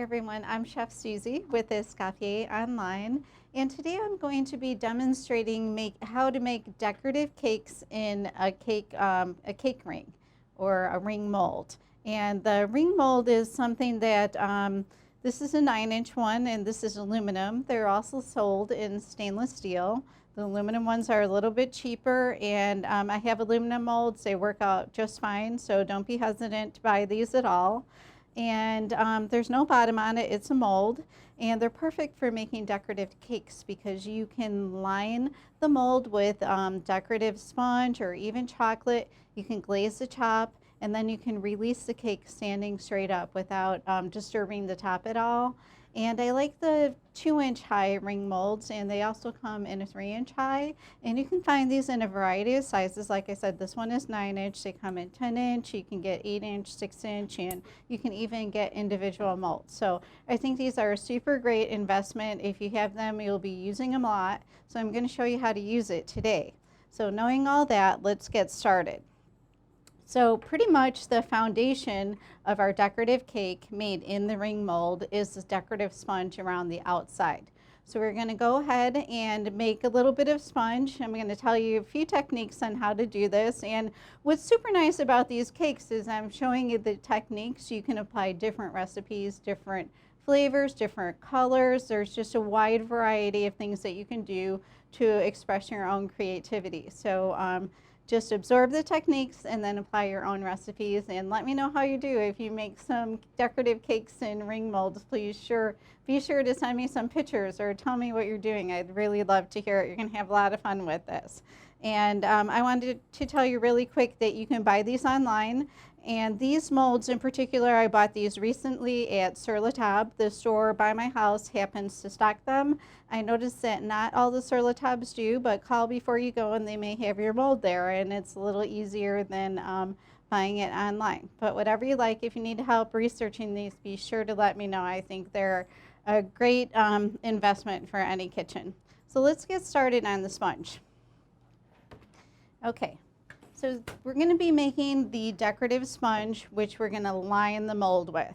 Everyone, I'm Chef Susie with Escoffier Online, and today I'm going to be demonstrating how to make decorative cakes in a cake ring or a ring mold. And the ring mold is something that this is a 9-inch one, and this is aluminum. They're also sold in stainless steel. The aluminum ones are a little bit cheaper, and I have aluminum molds. They work out just fine, so don't be hesitant to buy these at all. And there's no bottom on it, it's a mold, and they're perfect for making decorative cakes because you can line the mold with decorative sponge or even chocolate. You can glaze the top, and then you can release the cake standing straight up without disturbing the top at all. And I like the 2-inch high ring molds, and they also come in a 3-inch high. And you can find these in a variety of sizes. Like I said, this one is 9-inch. They come in 10-inch. You can get 8-inch, 6-inch, and you can even get individual molds. So I think these are a super great investment. If you have them, you'll be using them a lot. So I'm going to show you how to use it today. So knowing all that, let's get started. So pretty much the foundation of our decorative cake made in the ring mold is this decorative sponge around the outside. So we're going to go ahead and make a little bit of sponge. I'm going to tell you a few techniques on how to do this. And what's super nice about these cakes is I'm showing you the techniques. You can apply different recipes, different flavors, different colors. There's just a wide variety of things that you can do to express your own creativity. So just absorb the techniques and then apply your own recipes, and let me know how you do. If you make some decorative cakes in ring molds, please be sure to send me some pictures or tell me what you're doing. I'd really love to hear it. You're going to have a lot of fun with this. And I wanted to tell you really quick that you can buy these online. And these molds in particular, I bought these recently at Sur La Table. The store by my house happens to stock them. I noticed that not all the Sur La Tables do, but call before you go and they may have your mold there, and it's a little easier than buying it online. But whatever you like, if you need help researching these, be sure to let me know. I think they're a great investment for any kitchen. So let's get started on the sponge. Okay. So we're going to be making the decorative sponge, which we're going to line the mold with.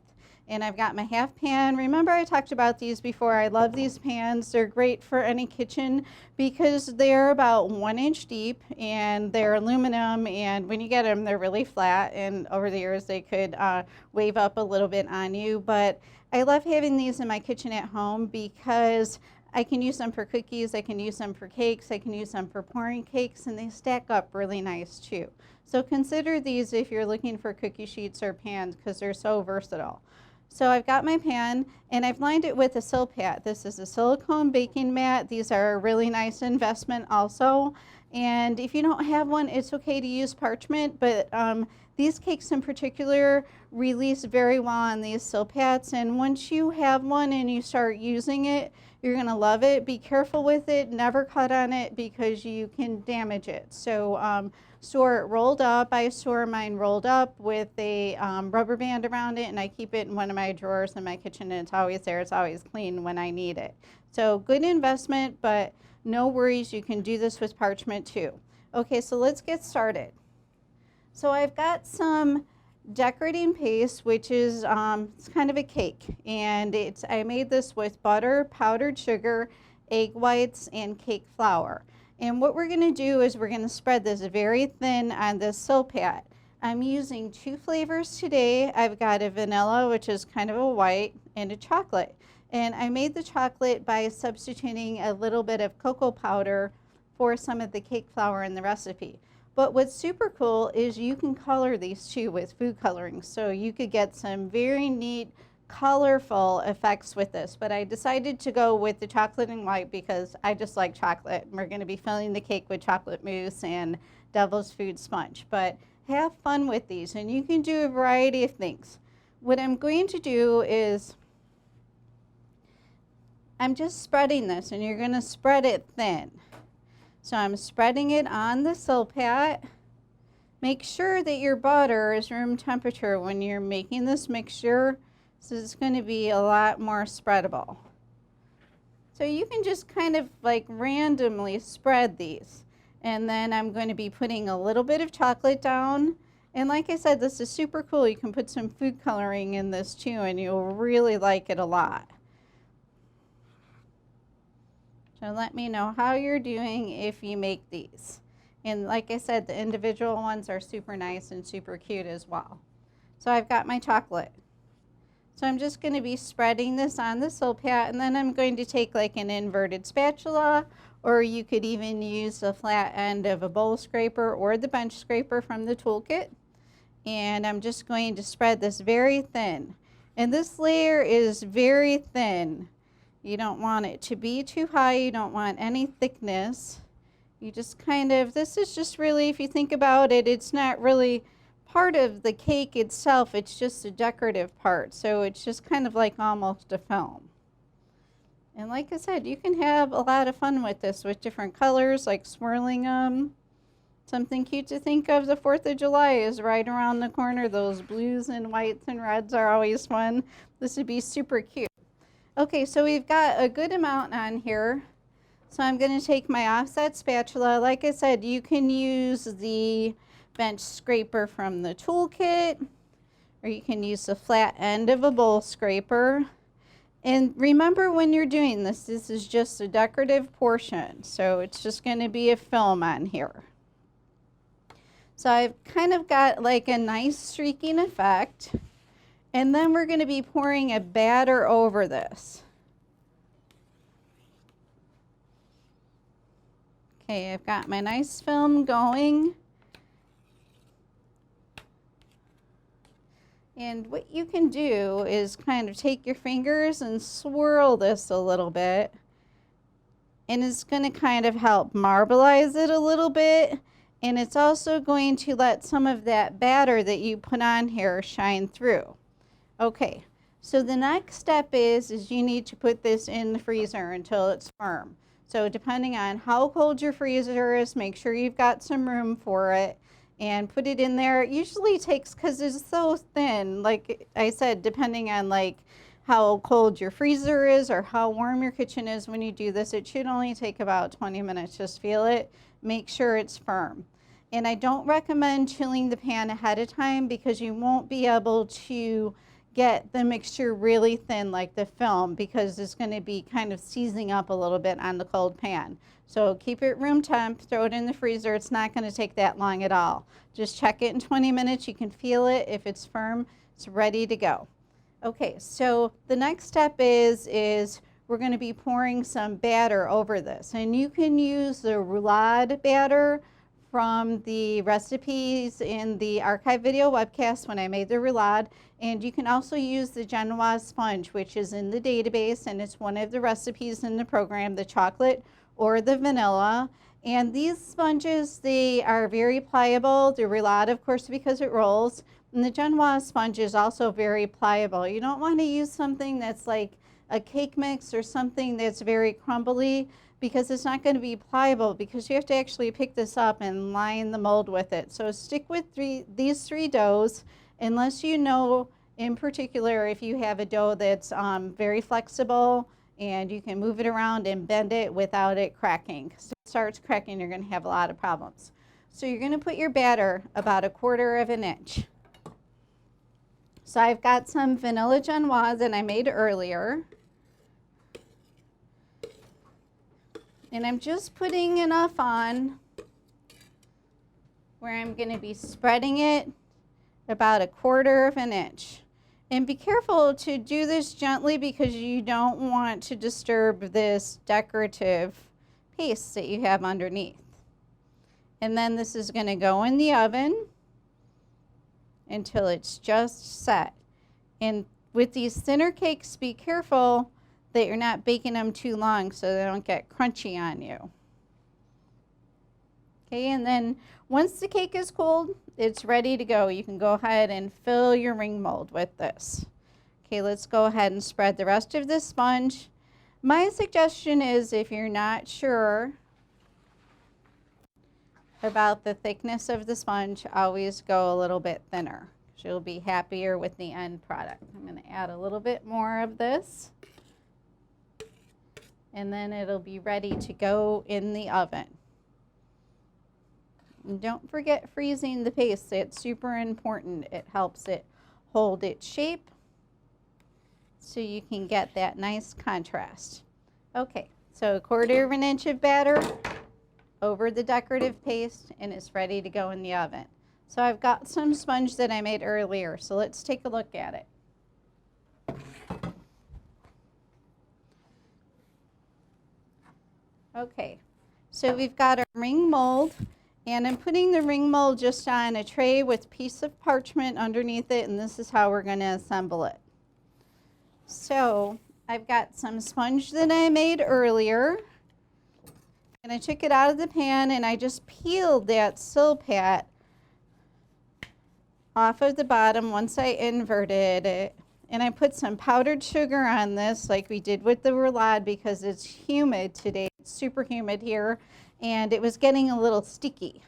And I've got my half pan. Remember I talked about these before. I love these pans. They're great for any kitchen because they're about 1 inch deep and they're aluminum, and when you get them they're really flat, and over the years they could wave up a little bit on you. But I love having these in my kitchen at home because I can use them for cookies, I can use them for cakes, I can use them for pouring cakes, and they stack up really nice too. So consider these if you're looking for cookie sheets or pans because they're so versatile. So I've got my pan and I've lined it with a Silpat. This is a silicone baking mat. These are a really nice investment also. And if you don't have one, it's okay to use parchment, but these cakes in particular release very well on these Silpats. And once you have one and you start using it, you're going to love it. Be careful with it. Never cut on it because you can damage it. So store it rolled up. I store mine rolled up with a rubber band around it, and I keep it in one of my drawers in my kitchen, and it's always there. It's always clean when I need it. So good investment, but no worries. You can do this with parchment too. Okay, so let's get started. So I've got some decorating paste, which is it's kind of a cake, and I made this with butter, powdered sugar, egg whites, and cake flour. And what we're going to do is we're going to spread this very thin on this Silpat. I'm using 2 flavors today. I've got a vanilla, which is kind of a white, and a chocolate. And I made the chocolate by substituting a little bit of cocoa powder for some of the cake flour in the recipe. But what's super cool is you can color these too with food coloring. So you could get some very neat, colorful effects with this. But I decided to go with the chocolate and white because I just like chocolate. We're going to be filling the cake with chocolate mousse and devil's food sponge. But have fun with these, and you can do a variety of things. What I'm going to do is I'm just spreading this, and you're going to spread it thin. So I'm spreading it on the Silpat. Make sure that your butter is room temperature when you're making this mixture, so it's going to be a lot more spreadable. So you can just kind of like randomly spread these. And then I'm going to be putting a little bit of chocolate down, And like I said, this is super cool. You can put some food coloring in this too, and you'll really like it a lot. So let me know how you're doing if you make these. And like I said, the individual ones are super nice and super cute as well. So I've got my chocolate. So I'm just going to be spreading this on the soap hat, and then I'm going to take like an inverted spatula, or you could even use the flat end of a bowl scraper or the bench scraper from the toolkit. And I'm just going to spread this very thin. And this layer is very thin. You don't want it to be too high. You don't want any thickness. You just kind of, this is just really, if you think about it, it's not really part of the cake itself. It's just a decorative part. So it's just kind of like almost a film. And like I said, you can have a lot of fun with this with different colors, like swirling them. Something cute to think of, the 4th of July is right around the corner. Those blues and whites and reds are always fun. This would be super cute. Okay, so we've got a good amount on here. So I'm going to take my offset spatula. Like I said, you can use the bench scraper from the toolkit, or you can use the flat end of a bowl scraper. And remember, when you're doing this, this is just a decorative portion. So it's just going to be a film on here. So I've kind of got like a nice streaking effect. And then we're going to be pouring a batter over this. Okay, I've got my nice film going. And what you can do is kind of take your fingers and swirl this a little bit. And it's going to kind of help marbleize it a little bit. And it's also going to let some of that batter that you put on here shine through. Okay, so the next step is you need to put this in the freezer until it's firm. So depending on how cold your freezer is, make sure you've got some room for it and put it in there. It usually takes, because it's so thin, like I said, depending on like how cold your freezer is or how warm your kitchen is when you do this, it should only take about 20 minutes. Just feel it, make sure it's firm. And I don't recommend chilling the pan ahead of time because you won't be able to get the mixture really thin like the film, because it's going to be kind of seizing up a little bit on the cold pan. So keep it room temp, throw it in the freezer. It's not going to take that long at all. Just check it in 20 minutes. You can feel it. If it's firm, it's ready to go. Okay, so the next step is we're going to be pouring some batter over this. And you can use the roulade batter from the recipes in the archive video webcast when I made the roulade. And you can also use the Genoise sponge, which is in the database, and it's one of the recipes in the program, the chocolate or the vanilla. And these sponges, they are very pliable. The roulade, of course, because it rolls. And the Genoise sponge is also very pliable. You don't want to use something that's like a cake mix or something that's very crumbly, because it's not going to be pliable, because you have to actually pick this up and line the mold with it. So stick with these three doughs, unless you know in particular if you have a dough that's very flexible and you can move it around and bend it without it cracking. So if it starts cracking, you're going to have a lot of problems. So you're going to put your batter about 1/4 of an inch. So I've got some vanilla Genoise that I made earlier. And I'm just putting enough on where I'm going to be spreading it about 1/4 of an inch. And be careful to do this gently, because you don't want to disturb this decorative paste that you have underneath. And then this is going to go in the oven until it's just set. And with these thinner cakes, be careful that you're not baking them too long so they don't get crunchy on you. Okay, and then once the cake is cold, it's ready to go. You can go ahead and fill your ring mold with this. Okay, let's go ahead and spread the rest of this sponge. My suggestion is, if you're not sure about the thickness of the sponge, always go a little bit thinner. You'll be happier with the end product. I'm going to add a little bit more of this, and then it'll be ready to go in the oven. And don't forget freezing the paste. It's super important. It helps it hold its shape so you can get that nice contrast. Okay, so 1/4 of an inch of batter over the decorative paste, and it's ready to go in the oven. So I've got some sponge that I made earlier, so let's take a look at it. Okay, so we've got our ring mold, and I'm putting the ring mold just on a tray with a piece of parchment underneath it, and this is how we're going to assemble it. So I've got some sponge that I made earlier, and I took it out of the pan and I just peeled that silpat off of the bottom once I inverted it. And I put some powdered sugar on this like we did with the roulade because it's humid today. It's super humid here, and it was getting a little sticky.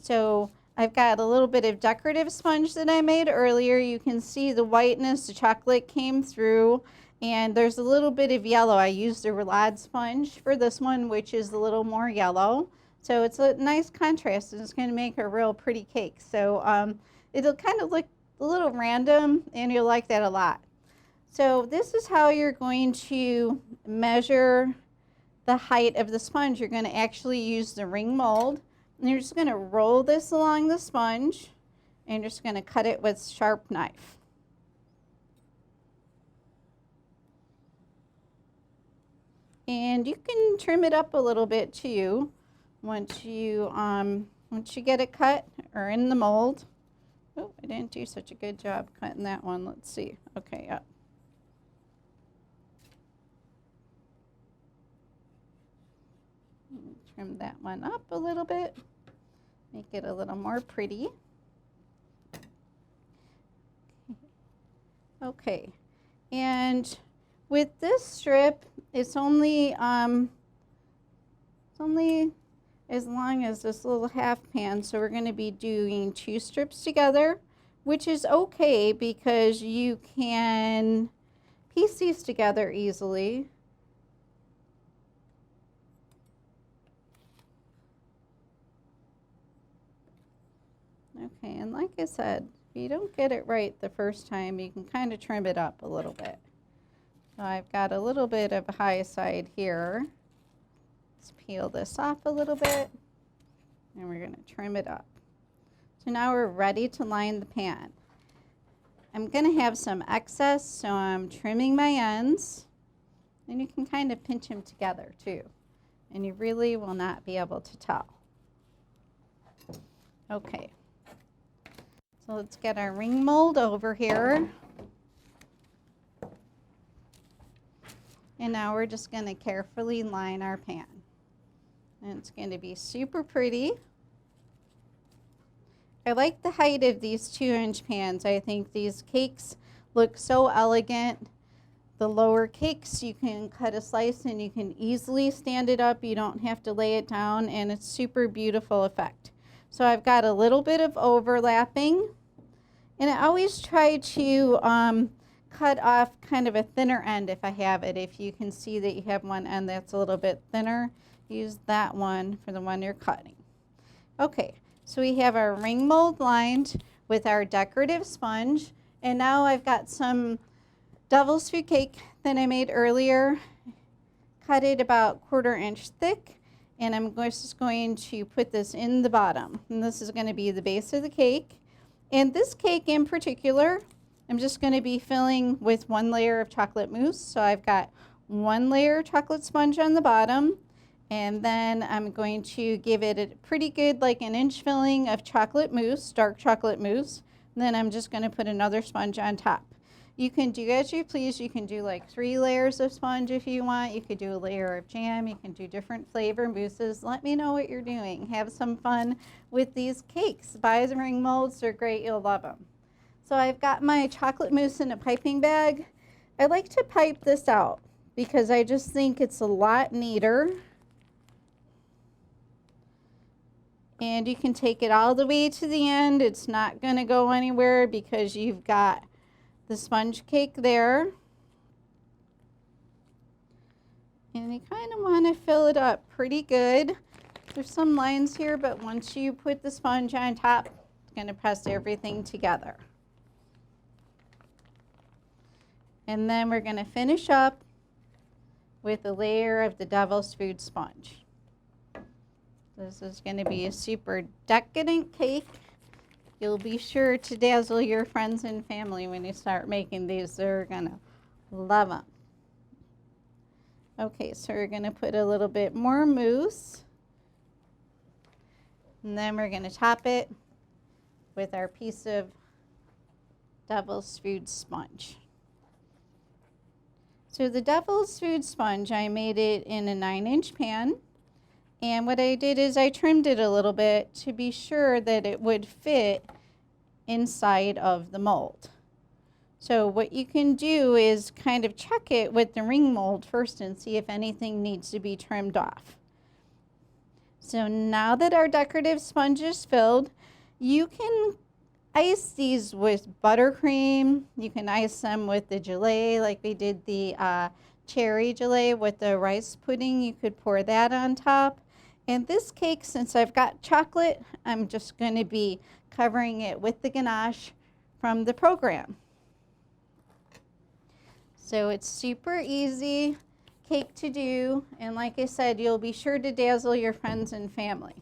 So I've got a little bit of decorative sponge that I made earlier. You can see the whiteness, the chocolate came through, and there's a little bit of yellow. I used the roulade sponge for this one, which is a little more yellow. So it's a nice contrast, and it's going to make a real pretty cake. So it'll kind of look a little random, and you'll like that a lot. So this is how you're going to measure the height of the sponge. You're going to actually use the ring mold, and you're just going to roll this along the sponge, and you're just going to cut it with a sharp knife. And you can trim it up a little bit too once you get it cut or in the mold. Oh, I didn't do such a good job cutting that one. Let's see. Okay, up. Trim that one up a little bit, make it a little more pretty. Okay, and with this strip, it's only as long as this little half pan, so we're going to be doing 2 strips together, which is okay because you can piece these together easily. Okay, and like I said, if you don't get it right the first time, you can kind of trim it up a little bit. So I've got a little bit of a high side here. Let's peel this off a little bit, and we're going to trim it up. So now we're ready to line the pan. I'm going to have some excess, so I'm trimming my ends, and you can kind of pinch them together too, and you really will not be able to tell. Okay. So let's get our ring mold over here. And now we're just going to carefully line our pan. And it's going to be super pretty. I like the height of these 2-inch pans. I think these cakes look so elegant. The lower cakes, you can cut a slice and you can easily stand it up. You don't have to lay it down, and it's super beautiful effect. So I've got a little bit of overlapping. And I always try to cut off kind of a thinner end if I have it. If you can see that you have one end that's a little bit thinner, use that one for the one you're cutting. Okay, so we have our ring mold lined with our decorative sponge. And now I've got some devil's food cake that I made earlier. Cut it about 1/4 inch thick. And I'm just going to put this in the bottom. And this is going to be the base of the cake. And this cake in particular, I'm just going to be filling with 1 layer of chocolate mousse. So I've got 1 layer of chocolate sponge on the bottom, and then I'm going to give it a pretty good, like 1 inch filling of chocolate mousse, dark chocolate mousse. And then I'm just going to put another sponge on top. You can do as you please. You can do like 3 layers of sponge if you want. You could do a layer of jam. You can do different flavor mousses. Let me know what you're doing. Have some fun with these cakes. Buy the ring molds. They're great. You'll love them. So I've got my chocolate mousse in a piping bag. I like to pipe this out because I just think it's a lot neater. And you can take it all the way to the end. It's not going to go anywhere because you've got the sponge cake there. And you kind of want to fill it up pretty good. There's some lines here, but once you put the sponge on top, it's going to press everything together. And then we're going to finish up with a layer of the Devil's Food sponge. This is going to be a super decadent cake. You'll be sure to dazzle your friends and family when you start making these. They're going to love them. Okay, so we're going to put a little bit more mousse. And then we're going to top it with our piece of Devil's Food sponge. So the Devil's Food sponge, I made it in a 9-inch pan. And what I did is I trimmed it a little bit to be sure that it would fit inside of the mold. So what you can do is kind of check it with the ring mold first and see if anything needs to be trimmed off. So now that our decorative sponge is filled, you can ice these with buttercream. You can ice them with the gelée, like we did the cherry gelée with the rice pudding. You could pour that on top. And this cake, since I've got chocolate, I'm just going to be covering it with the ganache from the program. So it's super easy cake to do, and like I said, you'll be sure to dazzle your friends and family.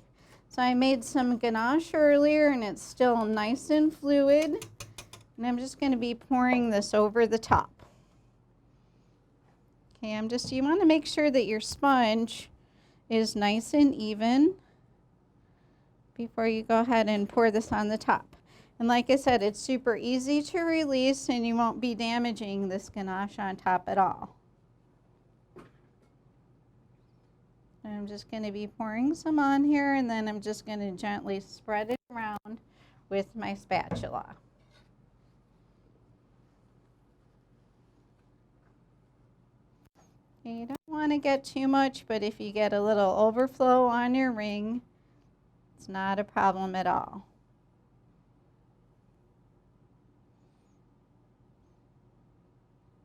So I made some ganache earlier, and it's still nice and fluid, and I'm just going to be pouring this over the top. Okay, you want to make sure that your sponge is nice and even before you go ahead and pour this on the top. And like I said, it's super easy to release, and you won't be damaging this ganache on top at all. I'm just going to be pouring some on here, and then I'm just going to gently spread it around with my spatula. You don't want to get too much, but if you get a little overflow on your ring, it's not a problem at all.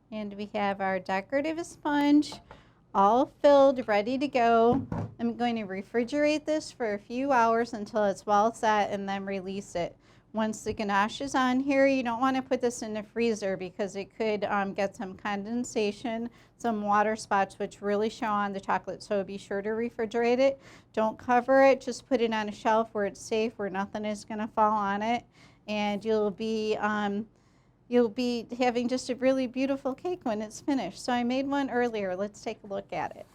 And we have our decorative sponge all filled, ready to go. I'm going to refrigerate this for a few hours until it's well set and then release it. Once the ganache is on here, you don't want to put this in the freezer because it could get some condensation, some water spots, which really show on the chocolate. So be sure to refrigerate it. Don't cover it. Just put it on a shelf where it's safe, where nothing is going to fall on it. And you'll be having just a really beautiful cake when it's finished. So I made one earlier. Let's take a look at it.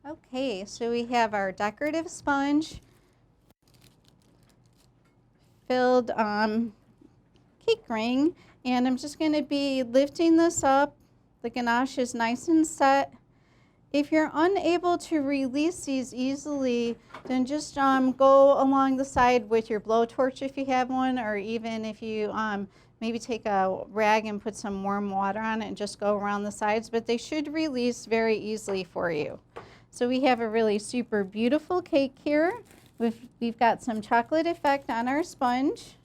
Okay, so we have our decorative sponge filled cake ring, and I'm just going to be lifting this up. The ganache is nice and set. If you're unable to release these easily, then just go along the side with your blowtorch if you have one, or even if you maybe take a rag and put some warm water on it and just go around the sides, but they should release very easily for you. So we have a really super beautiful cake here. We've got some chocolate effect on our sponge.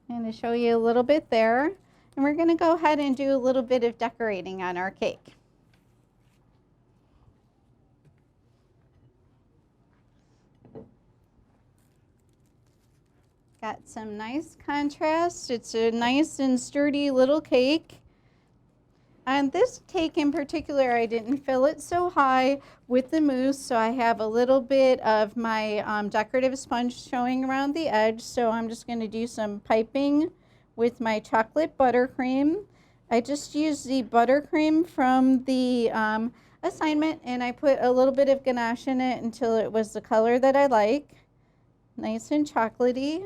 I'm going to show you a little bit there. And we're going to go ahead and do a little bit of decorating on our cake. Got some nice contrast. It's a nice and sturdy little cake. On this cake in particular, I didn't fill it so high with the mousse, so I have a little bit of my decorative sponge showing around the edge. So I'm just going to do some piping with my chocolate buttercream. I just used the buttercream from the assignment, and I put a little bit of ganache in it until it was the color that I like. Nice and chocolatey.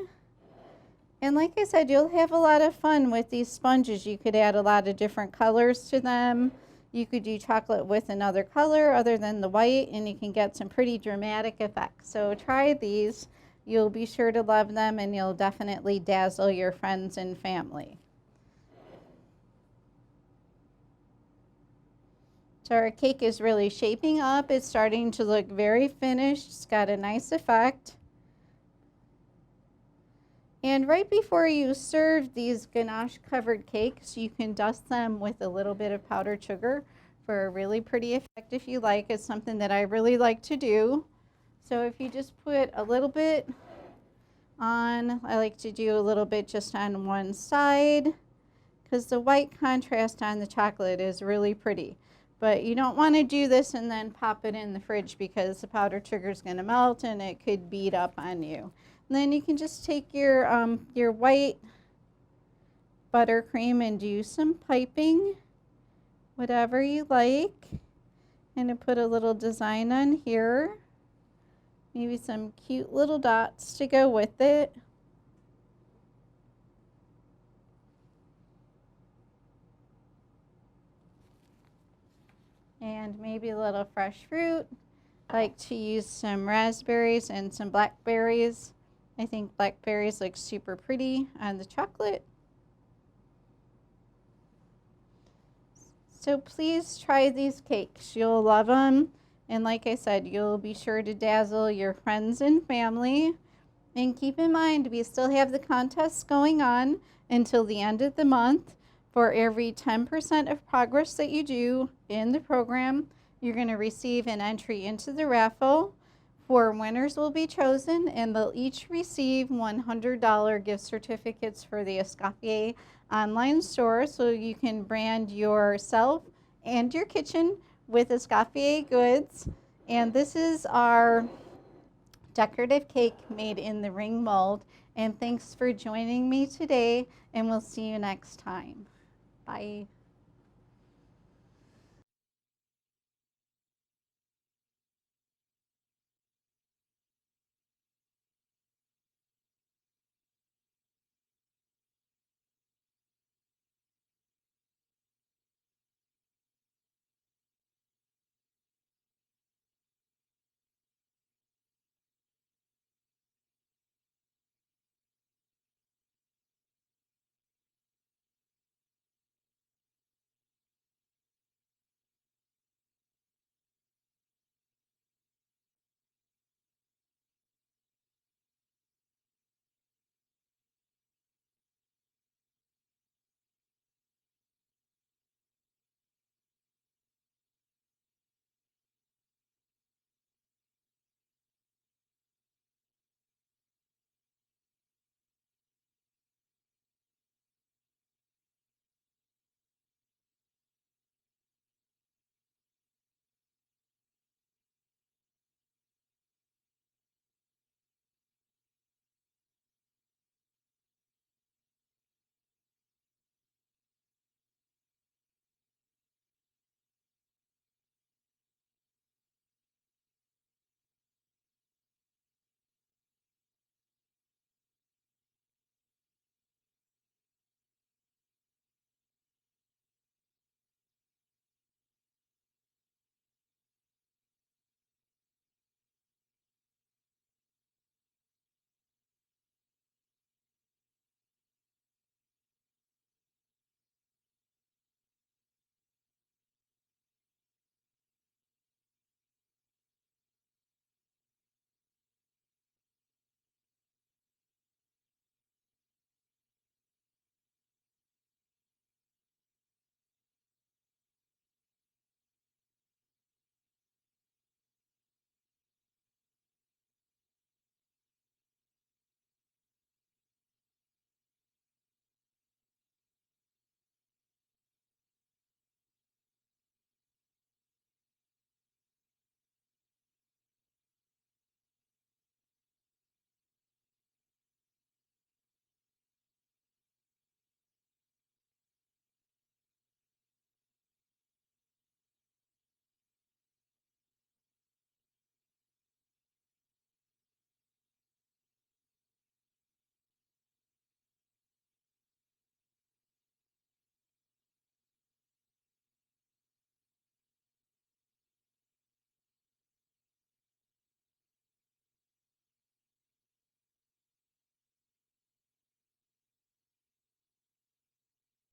And like I said, you'll have a lot of fun with these sponges. You could add a lot of different colors to them. You could do chocolate with another color other than the white, and you can get some pretty dramatic effects. So try these. You'll be sure to love them, and you'll definitely dazzle your friends and family. So our cake is really shaping up. It's starting to look very finished. It's got a nice effect. And right before you serve these ganache covered cakes, you can dust them with a little bit of powdered sugar for a really pretty effect if you like. It's something that I really like to do. So if you just put a little bit on, I like to do a little bit just on one side because the white contrast on the chocolate is really pretty. But you don't want to do this and then pop it in the fridge because the powdered sugar is going to melt and it could bead up on you. And then you can just take your white buttercream and do some piping, whatever you like. And to put a little design on here, maybe some cute little dots to go with it. And maybe a little fresh fruit. I like to use some raspberries and some blackberries. I think blackberries look super pretty on the chocolate. So please try these cakes. You'll love them. And like I said, you'll be sure to dazzle your friends and family. And keep in mind, we still have the contests going on until the end of the month. For every 10% of progress that you do in the program, you're going to receive an entry into the raffle. 4 winners will be chosen, and they'll each receive $100 gift certificates for the Escoffier online store, so you can brand yourself and your kitchen with Escoffier goods. And this is our decorative cake made in the ring mold. And thanks for joining me today, and we'll see you next time. Bye.